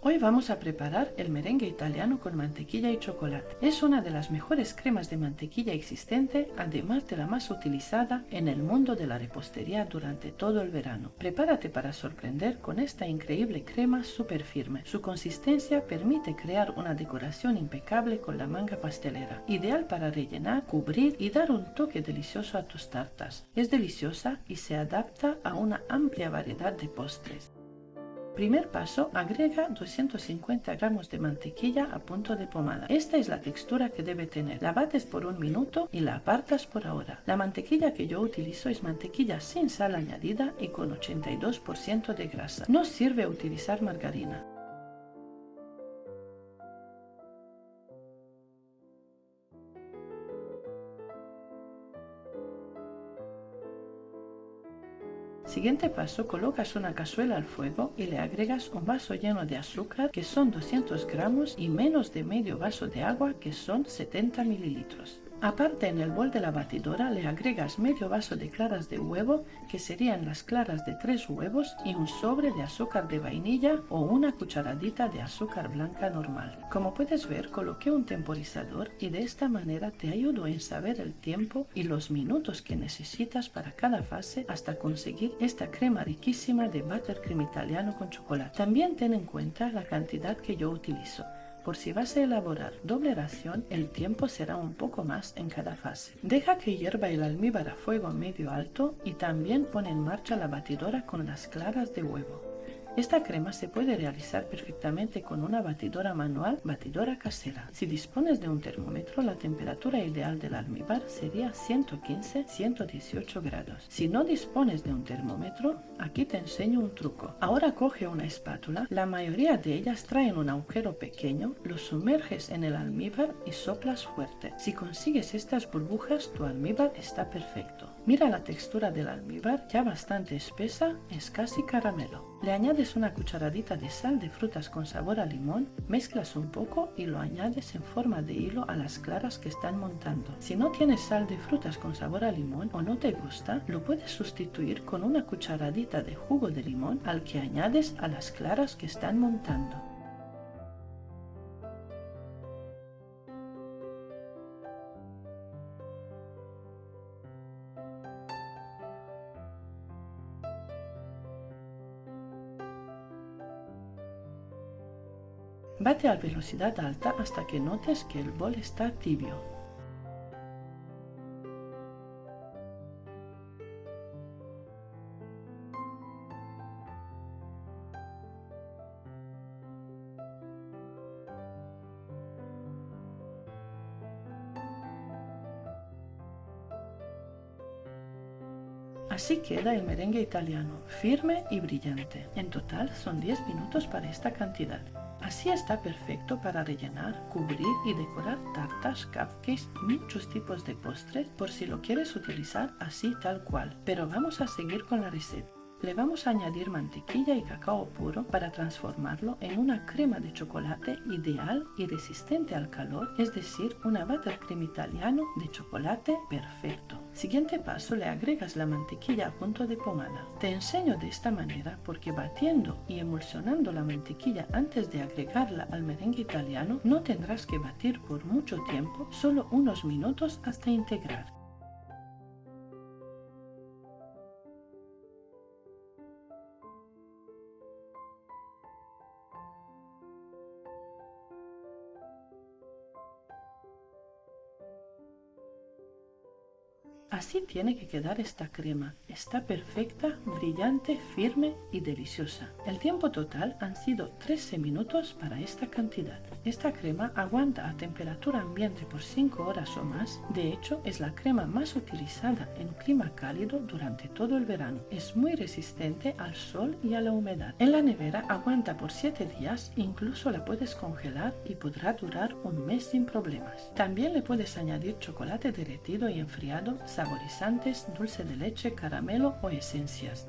Hoy vamos a preparar el merengue italiano con mantequilla y chocolate. Es una de las mejores cremas de mantequilla existente, además de la más utilizada en el mundo de la repostería durante todo el verano. Prepárate para sorprender con esta increíble crema súper firme. Su consistencia permite crear una decoración impecable con la manga pastelera, ideal para rellenar, cubrir y dar un toque delicioso a tus tartas. Es deliciosa y se adapta a una amplia variedad de postres. Primer paso, agrega 250 gramos de mantequilla a punto de pomada. Esta es la textura que debe tener. La bates por un minuto y la apartas por ahora. La mantequilla que yo utilizo es mantequilla sin sal añadida y con 82% de grasa. No sirve utilizar margarina. Siguiente paso, colocas una cazuela al fuego y le agregas un vaso lleno de azúcar, que son 200 gramos, y menos de medio vaso de agua, que son 70 mililitros. Aparte, en el bol de la batidora le agregas medio vaso de claras de huevo, que serían las claras de 3 huevos, y un sobre de azúcar de vainilla o una cucharadita de azúcar blanca normal. Como puedes ver, coloqué un temporizador y de esta manera te ayudo en saber el tiempo y los minutos que necesitas para cada fase hasta conseguir esta crema riquísima de buttercream italiano con chocolate. También ten en cuenta la cantidad que yo utilizo. Por si vas a elaborar doble ración, el tiempo será un poco más en cada fase. Deja que hierva el almíbar a fuego medio alto y también pon en marcha la batidora con las claras de huevo. Esta crema se puede realizar perfectamente con una batidora manual, batidora casera. Si dispones de un termómetro, la temperatura ideal del almíbar sería 115-118 grados. Si no dispones de un termómetro, aquí te enseño un truco. Ahora coge una espátula, la mayoría de ellas traen un agujero pequeño, lo sumerges en el almíbar y soplas fuerte. Si consigues estas burbujas, tu almíbar está perfecto. Mira la textura del almíbar, ya bastante espesa, es casi caramelo. Le añades una cucharadita de sal de frutas con sabor a limón, mezclas un poco y lo añades en forma de hilo a las claras que están montando. Si no tienes sal de frutas con sabor a limón o no te gusta, lo puedes sustituir con una cucharadita de jugo de limón al que añades a las claras que están montando. Bate a velocidad alta hasta que notes que el bol está tibio. Así queda el merengue italiano, firme y brillante. En total son 10 minutos para esta cantidad. Así está perfecto para rellenar, cubrir y decorar tartas, cupcakes y muchos tipos de postres, por si lo quieres utilizar así tal cual. Pero vamos a seguir con la receta. Le vamos a añadir mantequilla y cacao puro para transformarlo en una crema de chocolate ideal y resistente al calor, es decir, una buttercream italiano de chocolate perfecto. Siguiente paso, le agregas la mantequilla a punto de pomada. Te enseño de esta manera porque batiendo y emulsionando la mantequilla antes de agregarla al merengue italiano no tendrás que batir por mucho tiempo, solo unos minutos hasta integrar. Así tiene que quedar esta crema. Está perfecta, brillante, firme y deliciosa. El tiempo total han sido 13 minutos para esta cantidad. Esta crema aguanta a temperatura ambiente por 5 horas o más. De hecho, es la crema más utilizada en clima cálido durante todo el verano. Es muy resistente al sol y a la humedad. En la nevera aguanta por 7 días, incluso la puedes congelar y podrá durar un mes sin problemas. También le puedes añadir chocolate derretido y enfriado, saborizantes, dulce de leche, caramelo o esencias.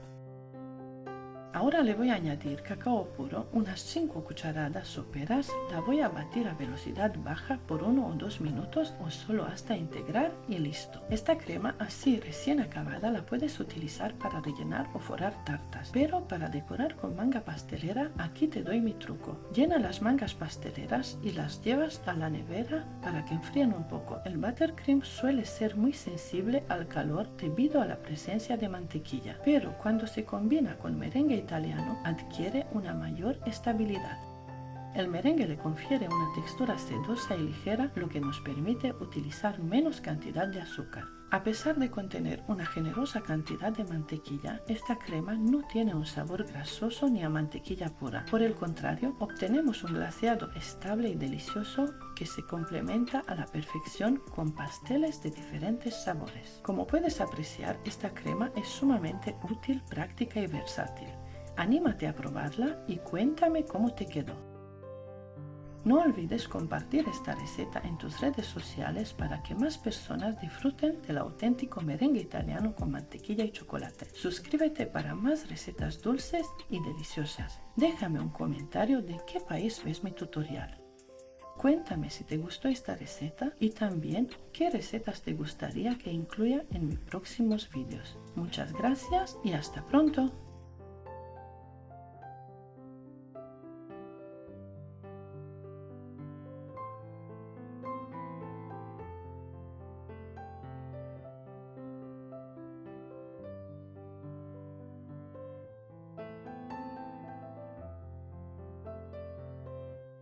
Ahora le voy a añadir cacao puro, unas 5 cucharadas soperas. La voy a batir a velocidad baja por 1 o 2 minutos o solo hasta integrar y listo. Esta crema así recién acabada la puedes utilizar para rellenar o forrar tartas, pero para decorar con manga pastelera aquí te doy mi truco. Llena las mangas pasteleras y las llevas a la nevera para que enfríen un poco. El buttercream suele ser muy sensible al calor debido a la presencia de mantequilla, pero cuando se combina con merengue italiano adquiere una mayor estabilidad. El merengue le confiere una textura sedosa y ligera, lo que nos permite utilizar menos cantidad de azúcar. A pesar de contener una generosa cantidad de mantequilla, esta crema no tiene un sabor grasoso ni a mantequilla pura. Por el contrario, obtenemos un glaseado estable y delicioso que se complementa a la perfección con pasteles de diferentes sabores. Como puedes apreciar, esta crema es sumamente útil, práctica y versátil. Anímate a probarla y cuéntame cómo te quedó. No olvides compartir esta receta en tus redes sociales para que más personas disfruten del auténtico merengue italiano con mantequilla y chocolate. Suscríbete para más recetas dulces y deliciosas. Déjame un comentario de qué país ves mi tutorial. Cuéntame si te gustó esta receta y también qué recetas te gustaría que incluya en mis próximos vídeos. Muchas gracias y hasta pronto.